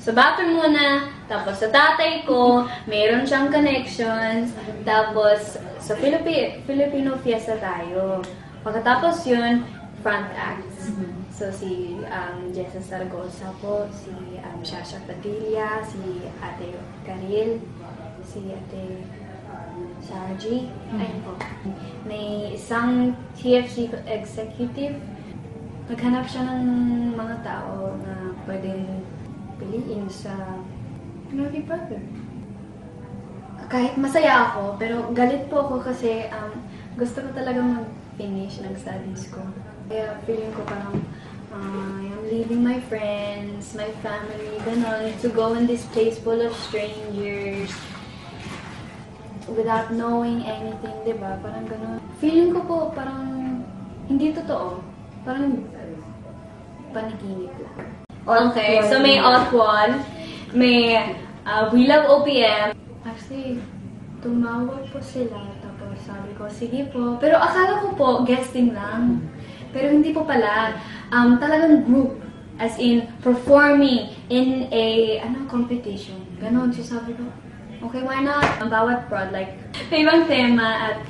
sa bathroom muna, tapos sa tatay ko, mayroon siyang connections, tapos sa Filipino fiesta tayo. Pagkatapos yun, front acts. So, si Jessa Saragosa po, si Shasha Padilla, si Ate Karil, si Ate Sarah G. Ayun po. May isang TFC executive. Naghanap siya ng mga tao na pwedeng piliin sa Big Brother. Kahit masaya ako, pero galit po ako kasi gusto ko talaga mag-finish ng studies ko. Kaya feeling ko parang I'm leaving my friends, my family, ganon, to go in this place full of strangers without knowing anything, diba? Parang ganon. Feeling ko po parang hindi totoo. Parang panaginip lang. Okay, so may Oswald, may We Love OPM. Actually, tumawag po sila, tapos sabi ko, sige po. Pero akala ko po, guesting lang. Pero hindi po pala. Talagang group. As in, performing in a, competition. Ganon. So sabi ko, okay, why not? Ang bawat prod, like, may ibang tema at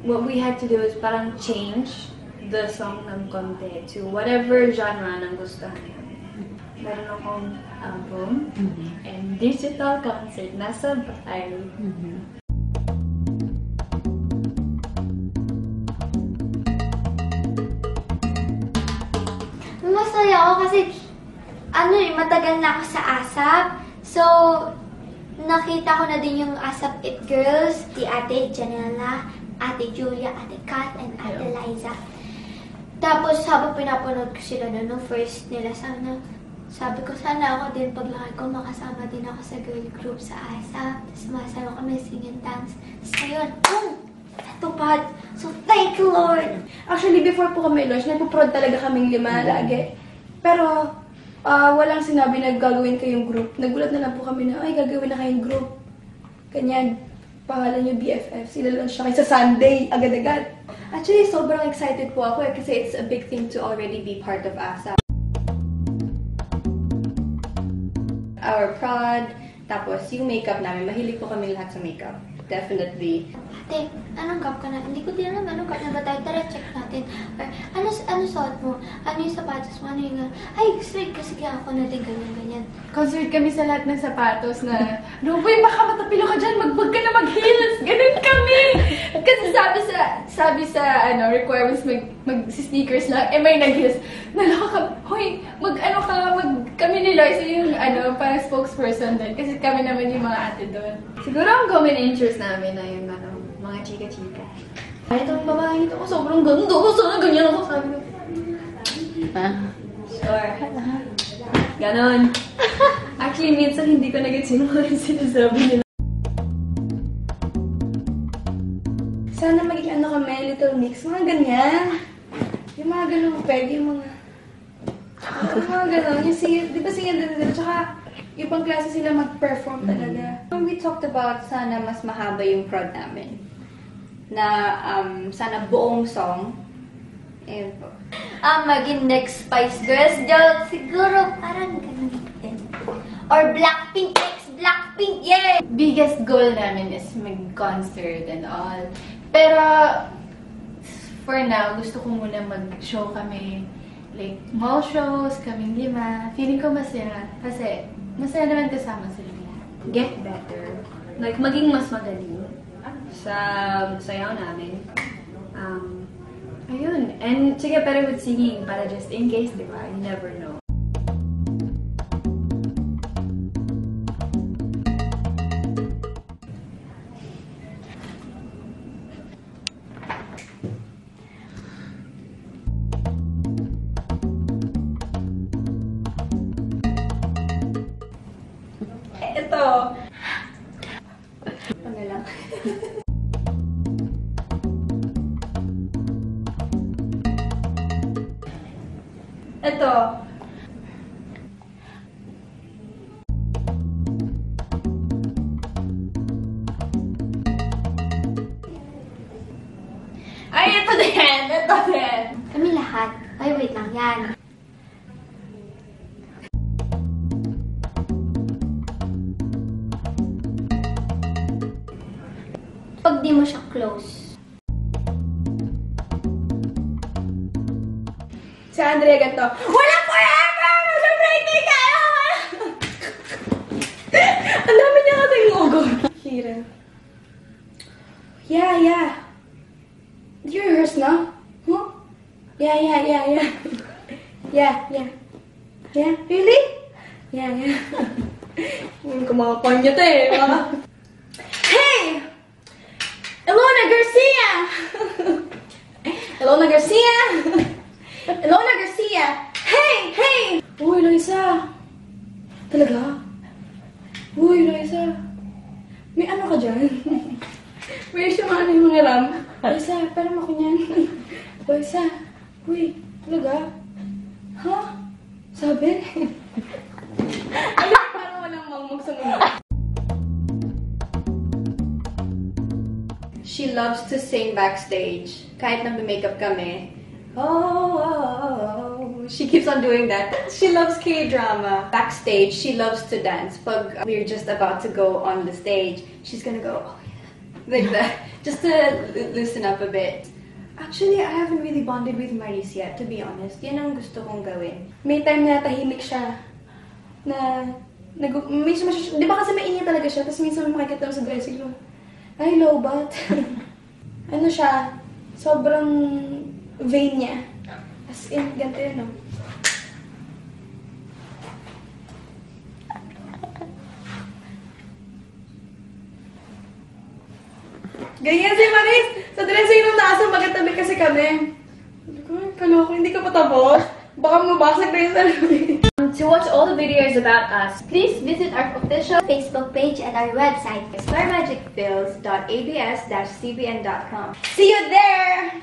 what we had to do is parang change the song ng konti to whatever genre ng gusto namin. Meron akong album and digital concert. Nasa bahay. Masaya ako kasi matagal na ako sa ASAP. So, nakita ko na din yung ASAP It Girls, si Ate Janela, Ate Julia, Ate Kat, and Ate Liza. Tapos, habang pinapanood ko sila nung first nila, sabi ko, sana ako din paglaki ko, makasama din ako sa girl group sa ASAP. Tapos, sumasama kami sing and dance. Tapos, ngayon, boom! Natupad! So, thank you, Lord! Actually, before po kami launch, nagpo-prod talaga kaming 5 lagi. Pero, walang sinabi na gagawin kayong group. Nagulat na lang po kami na, ay, gagawin na kayong group. Ganyan, pangalan nyo BFF. Sila lang siya kayo sa Sunday, agad-agad. Actually, sobrang excited po ako kasi it's a big thing to already be part of ASAP. Our prod, tapos yung makeup namin, mahilig po kami lahat sa makeup. Definitely. Ate, anong gap ka na? Hindi ko din alam anong gap na ba tayo? Tara, check natin. Or, ano suot mo? Ano yung sapatos mo? Ano yung... Ay, straight kasi kaya ako natin ganyan-ganyan. Concerned kami sa lahat ng sapatos na, Ruboy, baka matapilo ka dyan, wag ka na mag-heels. Ganun kami! Kasi sabi sa requirements, mag-sneakers lang, may nag-heels. Nalaka ka, hoy, kami ni Loisa yung, parang spokesperson doon. Kasi kami naman yung mga ate doon. Siguro ang common interest namin na yung mga chika-chika. Ay, itong babae ito, sobrang ganda ko. Sana ganyan ako, sabi ko. Sure. Ganon. Actually, minsan hindi ko nag-gets yung mga sinasabi nila. Sana maging kami, Little Mix, mga ganyan. Yung mga ganun pwede, yung mga ganun. Di ba singin din, tsaka ibang klase sila mag-perform talaga. We talked about sana mas mahaba yung prod namin. Na sana buong song. Ayun po. Maging next Spice Girls joke, siguro parang ganun din. Or Blackpink X Blackpink, yay! Biggest goal namin is mag-concert and all. Pero, for now, gusto ko muna mag-show kami. Like, mall shows, kaming 5. Feeling ko masaya. Kasi, masaya naman kasama sila. Get better. Like, maging mas magaling sa sayaw namin. Ayun. And, sige, pero with singing, para just in case, di ba? You never know. Ito. Ano lang? Ito. Ay, ito din! Ito din! Kami lahat. Ay, wait lang yan. pag di mo siya close. Si Andrea ganito, walang forever! Mag-break me kayo! Ang dami niya kasing logo. Hira. Yeah. Did you rehearse now? Huh? Yeah. Yeah, really? Yeah. Kumakanya to eh. Hey! Ilona Garcia! Ilona Garcia! Hey! Uy, Loisa! Talaga? Uy, Loisa! May ano ka dyan? May sumana yung mga ram. Loisa, parang ako niyan. Loisa! Uy, talaga? Ha? Sabi? Ayun, parang walang mangmog sa mundo. She loves to sing backstage. Kahit na makeup kami. Oh, she keeps on doing that. She loves K-drama. Backstage, she loves to dance. Pag we're just about to go on the stage, she's gonna go, oh yeah, like that. Just to loosen up a bit. Actually, I haven't really bonded with Maris yet, to be honest. Yan ang gusto kong gawin. May time na tahimik siya. Di ba kasi maingay talaga siya, tapos minsan makikita mo sa dressing room. Ay, lowbat. Ano siya, sobrang vain niya. As in, ganito yun, no? Ganyan si Maris! Sa dressing room na asang magkatabi kasi kami. Sabi ko, ay, kaloko, hindi ka pa tapos. Baka mabasag na yung salamin. To watch all the videos about us, Please visit our official Facebook page and our website. StarMagicFills.abs-cbn.com. See you there!